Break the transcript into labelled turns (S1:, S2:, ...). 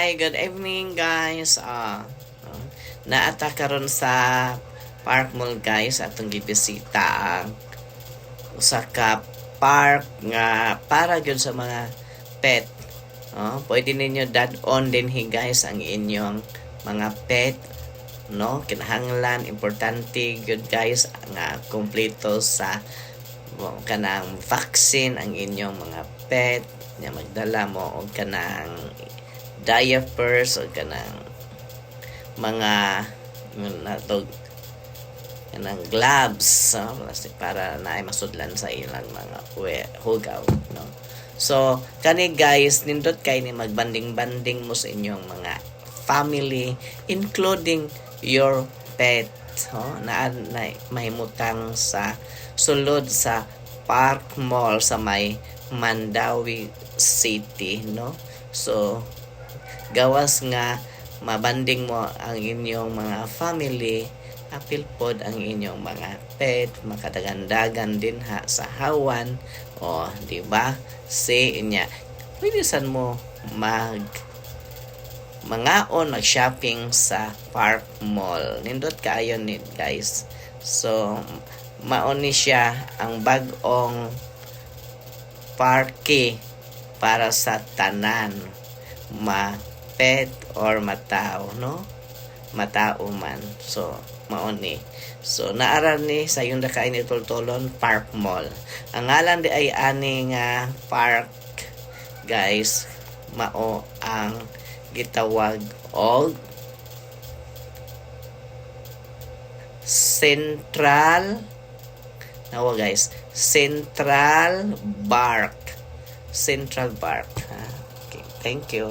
S1: Hi, good evening guys. Naata karon sa Park Mall guys atong gibisita ang usa ka park nga para gyud sa mga pet. Pwede ninyo dad-on dinhi guys ang inyong mga pet, no? Kinahanglan importante gyud guys nga kompleto sa kanang vaccine ang inyong mga pet nga magdala mo og kanang diapers o kanang mga natog kanang gloves para na ay masudlan sa ilang mga hugaw, no? So kani guys nindot kay ni magbanding-banding mo sa inyong mga family including your pet, na mahimutang sa sulod sa Park Mall sa may Mandawi City, no? So gawas nga mabanding mo ang inyong mga family, apil pod ang inyong mga pet, makadagandagan din sa hawan, di ba? Inya pwede san mo mag-shopping sa Park Mall. Nindot kaayo ni guys. So maon ni siya ang bag-ong parke para sa tanan, pet or matao, no? Matao man. So maon ni. So naara ni sa yung dakain ni Tultulon Park Mall. Ang ngalan di ay ani nga park guys, mao ang gitawag og Central Park. Okay, thank you.